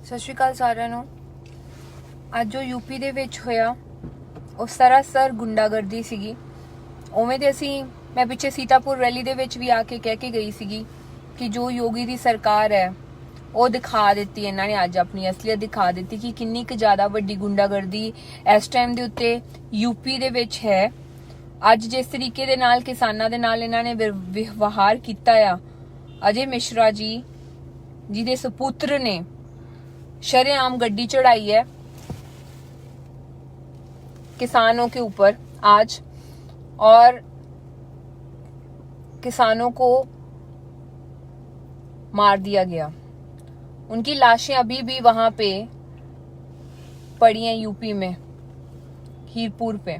ਸਤਿ ਸ਼੍ਰੀ ਅਕਾਲ ਸਾਰਿਆਂ ਨੂੰ। ਅੱਜ ਜੋ ਯੂਪੀ ਦੇ ਵਿੱਚ ਹੋਇਆ ਉਹ ਸਰਾਸਰ ਗੁੰਡਾਗਰਦੀ ਸੀਗੀ। ਉਵੇਂ ਤੇ ਮੈਂ ਪਿੱਛੇ ਸੀਤਾਪੁਰ ਰੈਲੀ ਦੇ ਵਿੱਚ ਵੀ ਆ ਕੇ ਕਹਿ ਕੇ ਗਈ ਸੀਗੀ ਕਿ ਜੋ ਯੋਗੀ ਦੀ ਸਰਕਾਰ ਹੈ ਉਹ ਦਿਖਾ ਦਿੱਤੀ, ਇਹਨਾਂ ਨੇ ਅੱਜ ਆਪਣੀ ਅਸਲੀਅਤ ਦਿਖਾ ਦਿੱਤੀ ਕਿ ਕਿੰਨੀ ਕੁ ਜ਼ਿਆਦਾ ਵੱਡੀ ਗੁੰਡਾਗਰਦੀ ਇਸ ਟਾਈਮ ਦੇ ਉੱਤੇ ਯੂਪੀ ਦੇ ਵਿੱਚ ਹੈ। ਅੱਜ ਜਿਸ ਤਰੀਕੇ ਦੇ ਨਾਲ ਕਿਸਾਨਾਂ ਦੇ ਨਾਲ ਇਹਨਾਂ ਨੇ ਵਿਵਹਾਰ ਕੀਤਾ ਆ, ਅਜੇ ਮਿश्रा जी ਜਿਹਦੇ ਸੁਪੁੱਤਰ ਨੇ शरेआम गड्डी चढ़ाई है किसानों के ऊपर आज, और किसानों को मार दिया गया। उनकी लाशें अभी भी वहां पे पड़ी हैं यूपी में, हीरपुर पे,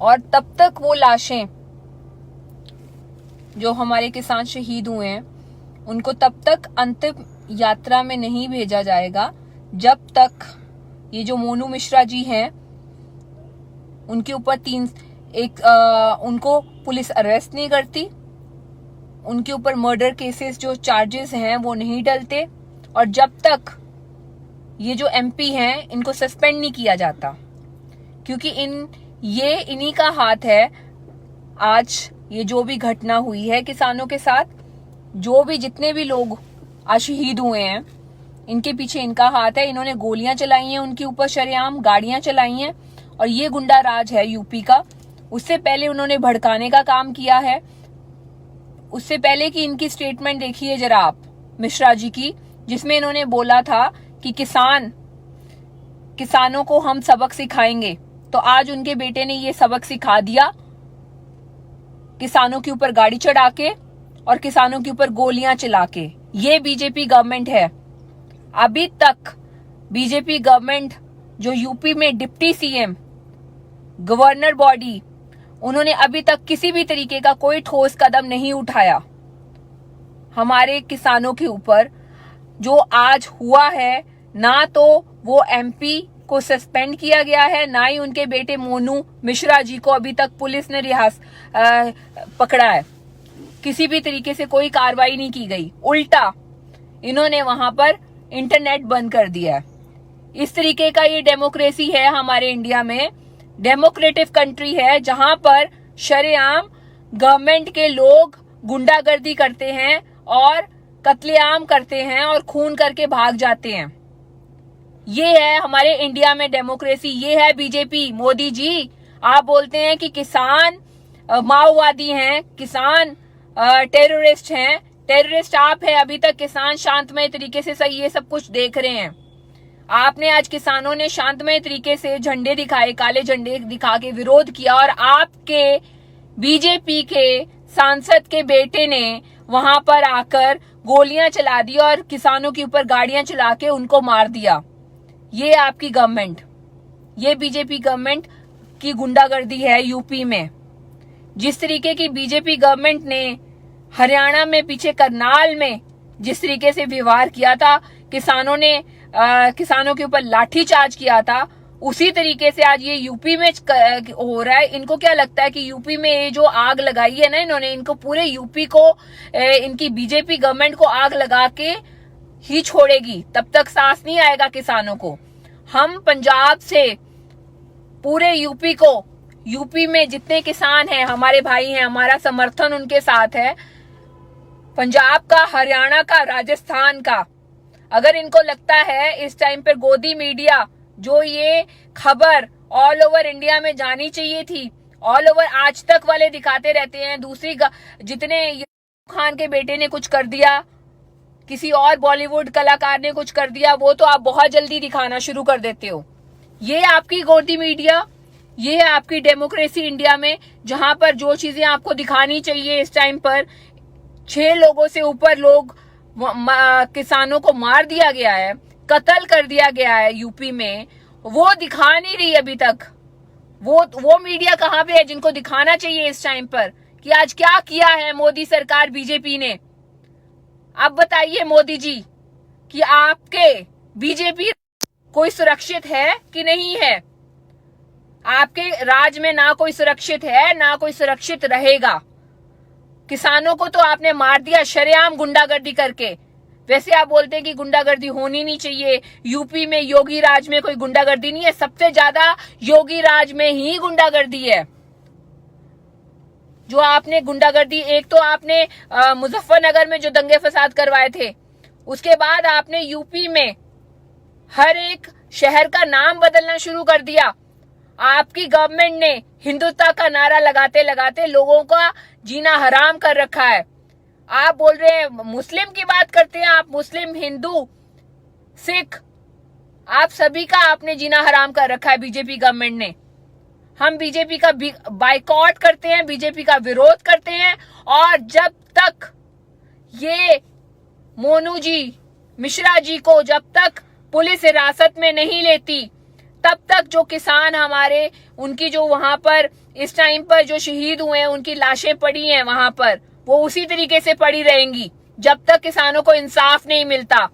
और तब तक वो लाशें जो हमारे किसान शहीद हुए हैं उनको तब तक अंतिम यात्रा में नहीं भेजा जाएगा जब तक ये जो मोनू मिश्रा जी हैं उनके ऊपर उनको पुलिस अरेस्ट नहीं करती, उनके ऊपर मर्डर केसेस जो चार्जेस हैं वो नहीं डलते, और जब तक ये जो एमपी हैं इनको सस्पेंड नहीं किया जाता, क्योंकि इन्हीं का हाथ है। आज ये जो भी घटना हुई है किसानों के साथ, जो भी जितने भी लोग आज शहीद हुए हैं, इनके पीछे इनका हाथ है। इन्होंने गोलियां चलाई हैं उनके ऊपर, शरेआम गाड़ियां चलाई हैं, और ये गुंडा राज है यूपी का। उससे पहले उन्होंने भड़काने का काम किया है। उससे पहले की इनकी स्टेटमेंट देखिए जरा आप मिश्रा जी की, जिसमें इन्होंने बोला था कि किसानों को हम सबक सिखाएंगे। तो आज उनके बेटे ने ये सबक सिखा दिया, किसानों के ऊपर गाड़ी चढ़ा के और किसानों के ऊपर गोलियां चला के। ये बीजेपी गवर्नमेंट है। अभी तक बीजेपी गवर्नमेंट जो यूपी में डिप्टी सीएम, गवर्नर बॉडी, उन्होंने अभी तक किसी भी तरीके का कोई ठोस कदम नहीं उठाया हमारे किसानों के ऊपर। जो आज हुआ है, ना तो वो एमपी को सस्पेंड किया गया है, ना ही उनके बेटे मोनू मिश्रा जी को अभी तक पुलिस ने पकड़ा है। किसी भी तरीके से कोई कार्रवाई नहीं की गई, उल्टा इन्होंने वहां पर इंटरनेट बंद कर दिया है। इस तरीके का ये डेमोक्रेसी है हमारे इंडिया में, डेमोक्रेटिक कंट्री है जहां पर शरेआम गवर्नमेंट के लोग गुंडागर्दी करते हैं और कत्लेआम करते हैं और खून करके भाग जाते हैं। ये है हमारे इंडिया में डेमोक्रेसी, ये है बीजेपी। मोदी जी, आप बोलते हैं कि किसान माओवादी हैं, किसान टेररिस्ट हैं। टेररिस्ट आप है। अभी तक किसान शांतमय तरीके से सही ये सब कुछ देख रहे हैं। आपने आज किसानों ने शांतमय तरीके से झंडे दिखाए, काले झंडे दिखा के विरोध किया, और आपके बीजेपी के सांसद के बेटे ने वहां पर आकर गोलियां चला दी और किसानों के ऊपर गाड़ियां चला के उनको मार दिया। ये आपकी गवर्नमेंट, ये बीजेपी गवर्नमेंट की गुंडागर्दी है यूपी में। जिस तरीके की बीजेपी गवर्नमेंट ने हरियाणा में पीछे करनाल में जिस तरीके से व्यवहार किया था, किसानों के ऊपर लाठी चार्ज किया था, उसी तरीके से आज ये यूपी में हो रहा है। इनको क्या लगता है कि यूपी में ये जो आग लगाई है ना इन्होंने, इनको पूरे यूपी को, इनकी बीजेपी गवर्नमेंट को आग लगा के ही छोड़ेगी, तब तक सांस नहीं आएगा किसानों को। हम पंजाब से पूरे यूपी में जितने किसान हैं हमारे भाई हैं, हमारा समर्थन उनके साथ है। पंजाब का, हरियाणा का, राजस्थान का। अगर इनको लगता है इस टाइम पर गोदी मीडिया जो ये खबर ऑल ओवर इंडिया में जानी चाहिए थी, ऑल ओवर आज तक वाले दिखाते रहते हैं, दूसरी जितने खान के बेटे ने कुछ कर दिया, किसी और बॉलीवुड कलाकार ने कुछ कर दिया, वो तो आप बहुत जल्दी दिखाना शुरू कर देते हो। ये आपकी गोदी मीडिया, ये है आपकी डेमोक्रेसी इंडिया में, जहां पर जो चीजें आपको दिखानी चाहिए इस टाइम पर, 6 लोगों से ऊपर लोग किसानों को मार दिया गया है, कत्ल कर दिया गया है यूपी में, वो दिखा नहीं रही अभी तक। वो मीडिया कहां पे है जिनको दिखाना चाहिए इस टाइम पर कि आज क्या किया है मोदी सरकार, बीजेपी ने। अब बताइए मोदी जी कि आपके बीजेपी कोई सुरक्षित है कि नहीं है? आपके राज में ना कोई सुरक्षित है, ना कोई सुरक्षित रहेगा। किसानों को तो आपने मार दिया शरेआम गुंडागर्दी करके। वैसे आप बोलते हैं कि गुंडागर्दी होनी नहीं चाहिए, यूपी में योगी राज में कोई गुंडागर्दी नहीं है। सबसे ज्यादा योगी राज में ही गुंडागर्दी है। जो आपने गुंडागर्दी, एक तो आपने मुजफ्फरनगर में जो दंगे फसाद करवाए थे, उसके बाद आपने यूपी में हर एक शहर का नाम बदलना शुरू कर दिया। आपकी गवर्नमेंट ने हिंदुत्व का नारा लगाते लगाते लोगों का जीना हराम कर रखा है। आप बोल रहे हैं, मुस्लिम की बात करते हैं आप, मुस्लिम, हिंदू, सिख, आप सभी का आपने जीना हराम कर रखा है बीजेपी गवर्नमेंट ने। हम बीजेपी का बाइकॉट करते हैं, बीजेपी का विरोध करते हैं, और जब तक ये मोनू जी, मिश्रा जी को जब तक पुलिस हिरासत में नहीं लेती, तब तक जो किसान हमारे, उनकी जो वहां पर इस टाइम पर जो शहीद हुए हैं, उनकी लाशें पड़ी हैं वहां पर, वो उसी तरीके से पड़ी रहेंगी जब तक किसानों को इंसाफ नहीं मिलता।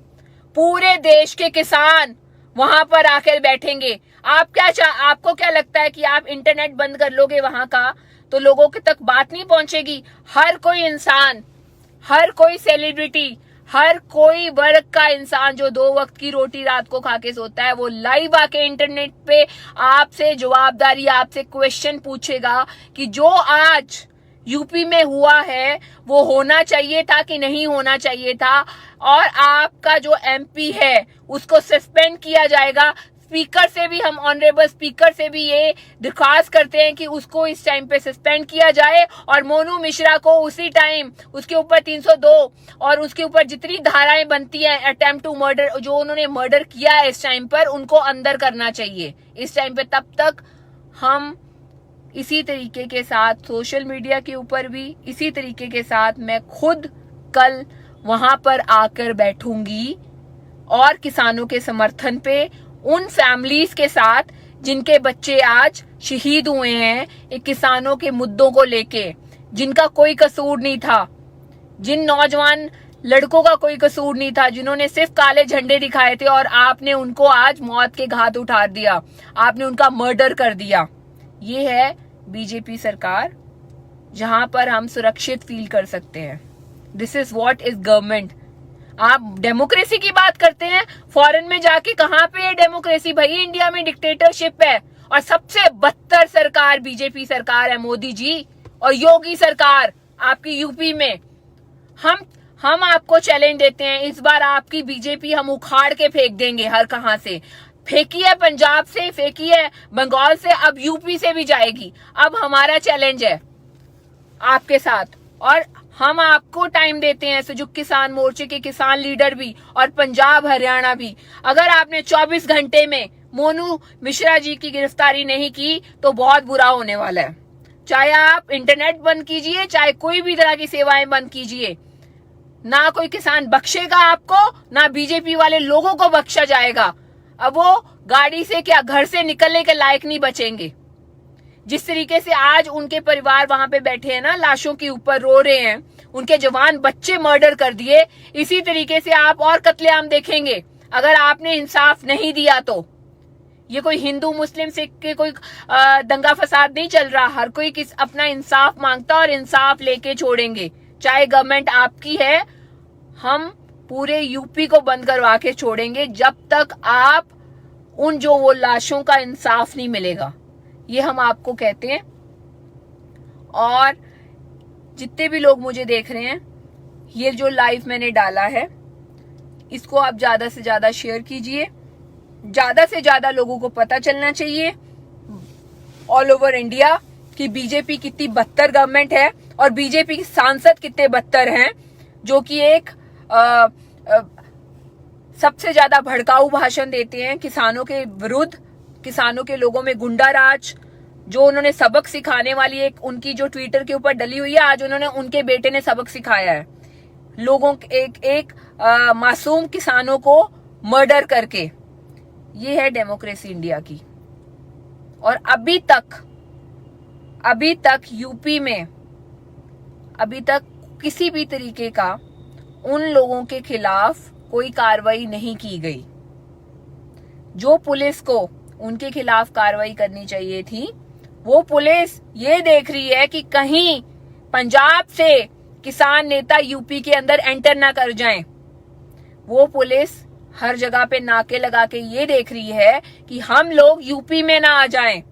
पूरे देश के किसान वहां पर आकर बैठेंगे। आपको क्या लगता है कि आप इंटरनेट बंद कर लोगे वहां का तो लोगों के तक बात नहीं पहुंचेगी? हर कोई इंसान, हर कोई सेलिब्रिटी, हर कोई वर्ग का इंसान जो 2 वक्त की रोटी रात को खा के सोता है, वो लाइव आके इंटरनेट पे आपसे जवाबदारी, आपसे क्वेश्चन पूछेगा कि जो आज यूपी में हुआ है वो होना चाहिए था कि नहीं होना चाहिए था, और आपका जो एमपी है उसको सस्पेंड किया जाएगा। स्पीकर से भी, हम ऑनरेबल स्पीकर से भी ये दरख्वास्त करते हैं कि उसको इस टाइम पे सस्पेंड किया जाए, और मोनू मिश्रा को उसी टाइम उसके ऊपर 302 और उसके ऊपर जितनी धाराएं बनती हैं, अटेम्प्ट टू मर्डर, जो उन्होंने मर्डर किया है इस टाइम पर, उनको अंदर करना चाहिए इस टाइम पे। तब तक हम इसी तरीके के साथ सोशल मीडिया के ऊपर भी इसी तरीके के साथ मैं खुद कल वहां पर आकर बैठूंगी और किसानों के समर्थन पे, उन फैमिलीज के साथ जिनके बच्चे आज शहीद हुए हैं एक किसानों के मुद्दों को लेके, जिनका कोई कसूर नहीं था, जिन नौजवान लड़कों का कोई कसूर नहीं था, जिन्होंने सिर्फ काले झंडे दिखाए थे, और आपने उनको आज मौत के घाट उतार दिया, आपने उनका मर्डर कर दिया। ये है बीजेपी सरकार जहां पर हम सुरक्षित फील कर सकते हैं। This is what is government. आप डेमोक्रेसी की बात करते हैं, फॉरेन में जाके कहां पे है डेमोक्रेसी? भाई इंडिया में डिक्टेटरशिप है, और सबसे बदतर सरकार बीजेपी सरकार है, मोदी जी और योगी सरकार आपकी यूपी में। हम आपको चैलेंज देते हैं, इस बार आपकी बीजेपी हम उखाड़ के फेंक देंगे। हर कहां से फेंकी है, पंजाब से फेंकी है, बंगाल से, अब यूपी से भी जाएगी। अब हमारा चैलेंज है आपके साथ, और हम आपको टाइम देते हैं, संयुक्त किसान मोर्चे के किसान लीडर भी और पंजाब हरियाणा भी। अगर आपने 24 घंटे में मोनू मिश्रा जी की गिरफ्तारी नहीं की तो बहुत बुरा होने वाला है। चाहे आप इंटरनेट बंद कीजिए, चाहे कोई भी तरह की सेवाएं बंद कीजिए, ना कोई किसान बख्शेगा आपको, ना बीजेपी वाले लोगों को बख्शा जाएगा। अब वो गाड़ी से क्या, घर से निकलने के लायक नहीं बचेंगे। जिस तरीके से आज उनके परिवार वहां पे बैठे हैं ना, लाशों के ऊपर रो रहे हैं, उनके जवान बच्चे मर्डर कर दिए, इसी तरीके से आप और कत्लेआम देखेंगे अगर आपने इंसाफ नहीं दिया तो। ये कोई हिंदू मुस्लिम सिख के कोई दंगा फसाद नहीं चल रहा, हर कोई अपना इंसाफ मांगता और इंसाफ लेके छोड़ेंगे। चाहे गवर्नमेंट आपकी है, हम पूरे यूपी को बंद करवा के छोड़ेंगे जब तक आप उन जो वो लाशों का इंसाफ नहीं मिलेगा। ये हम आपको कहते हैं। और जितने भी लोग मुझे देख रहे हैं, ये जो लाइव मैंने डाला है इसको आप ज्यादा से ज्यादा शेयर कीजिए, ज्यादा से ज्यादा लोगों को पता चलना चाहिए ऑल ओवर इंडिया कि बीजेपी कितनी बदतर गवर्नमेंट है और बीजेपी के सांसद कितने बदतर हैं, जो कि एक सबसे ज्यादा भड़काऊ भाषण देते हैं किसानों के विरुद्ध, किसानों के लोगों में गुंडा राज, जो उन्होंने सबक सिखाने वाली एक उनकी जो ट्विटर के ऊपर डली हुई है, आज उन्होंने उनके बेटे ने सबक सिखाया है लोगों एक मासूम किसानों को मर्डर करके। ये है डेमोक्रेसी इंडिया की। और अभी तक यूपी में अभी तक किसी भी तरीके का उन लोगों के खिलाफ कोई कार्रवाई नहीं की गई। जो पुलिस को उनके खिलाफ कार्रवाई करनी चाहिए थी, वो पुलिस ये देख रही है कि कहीं पंजाब से किसान नेता यूपी के अंदर एंटर ना कर जाएं। वो पुलिस हर जगह पे नाके लगा के ये देख रही है कि हम लोग यूपी में ना आ जाएं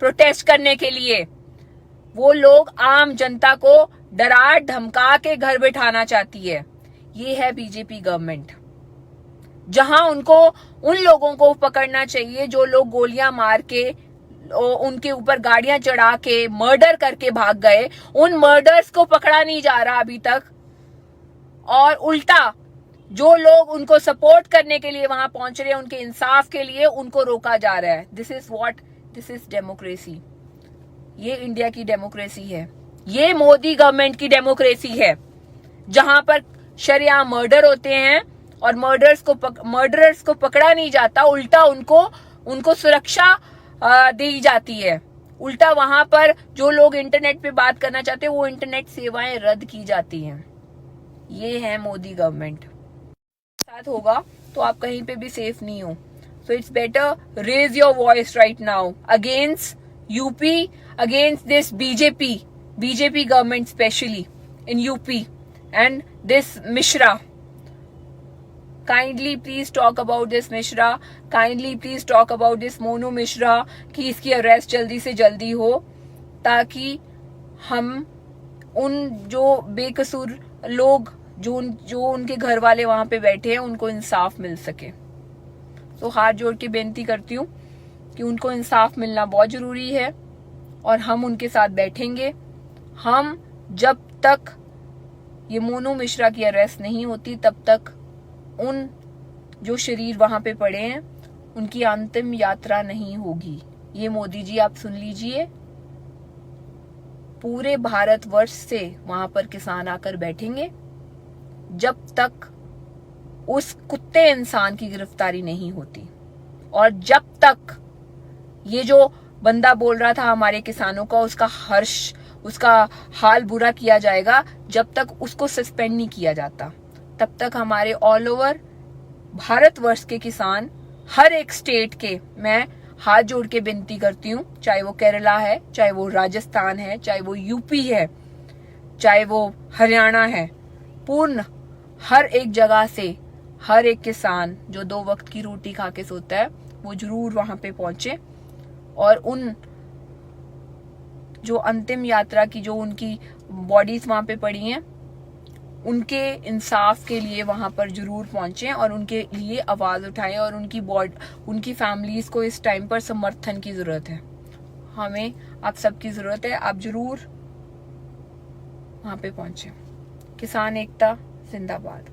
प्रोटेस्ट करने के लिए। वो लोग आम जनता को डरा धमका के घर बिठाना चाहती है। ये है बीजेपी गवर्नमेंट, जहां उनको उन लोगों को पकड़ना चाहिए जो लोग गोलियां मार के उनके ऊपर गाड़ियां चढ़ा के मर्डर करके भाग गए, उन मर्डर्स को पकड़ा नहीं जा रहा अभी तक। और उल्टा जो लोग उनको सपोर्ट करने के लिए वहां पहुंच रहे हैं, उनके इंसाफ के लिए, उनको रोका जा रहा है। This is democracy. ये इंडिया की डेमोक्रेसी है, ये मोदी गवर्नमेंट की डेमोक्रेसी है, जहां पर शरेआम मर्डर होते हैं और मर्डरर्स को पकड़ा नहीं जाता, उल्टा उनको सुरक्षा दी जाती है। उल्टा वहां पर जो लोग इंटरनेट पे बात करना चाहते हैं वो इंटरनेट सेवाएं रद्द की जाती हैं। ये है मोदी गवर्नमेंट। साथ होगा तो आप कहीं पे भी सेफ नहीं हो। So it's better raise your voice right now against UP, against this BJP government specially in UP and this Mishra. Kindly please talk about this Mishra. Kindly please talk about this Monu Mishra कि इसकी arrest जल्दी से जल्दी हो, ताकि हम उन जो बेकसूर लोग जो उनके घर वाले वहां पे बैठे हैं उनको इंसाफ मिल सके। तो हाथ जोड़ के बेनती करती हूँ कि उनको इंसाफ मिलना बहुत जरूरी है और हम उनके साथ बैठेंगे। हम जब तक ये मोनू मिश्रा की अरेस्ट नहीं होती तब तक उन जो शरीर वहां पे पड़े हैं उनकी अंतिम यात्रा नहीं होगी। ये मोदी जी आप सुन लीजिए, पूरे भारतवर्ष से वहां पर किसान आकर बैठेंगे जब तक उस कुत्ते इंसान की गिरफ्तारी नहीं होती, और जब तक ये जो बंदा बोल रहा था हमारे किसानों का उसका हाल बुरा किया जाएगा, जब तक उसको सस्पेंड नहीं किया जाता तब तक हमारे ऑल ओवर भारतवर्ष के किसान, हर एक स्टेट के, मैं हाथ जोड़ के विनती करती हूँ, चाहे वो केरला है, चाहे वो राजस्थान है, चाहे वो यूपी है, चाहे वो हरियाणा है, पूर्ण हर एक जगह से हर एक किसान जो 2 वक्त की रोटी खा के सोता है वो जरूर वहां पे पहुंचे और उन जो अंतिम यात्रा की जो उनकी बॉडीज वहां पे पड़ी हैं उनके इंसाफ के लिए वहां पर जरूर पहुंचे और उनके लिए आवाज उठाएं और उनकी फैमिलीज को इस टाइम पर समर्थन की जरूरत है। हमें आप सबकी जरूरत है, आप जरूर वहां पे पहुंचे। किसान एकता जिंदाबाद।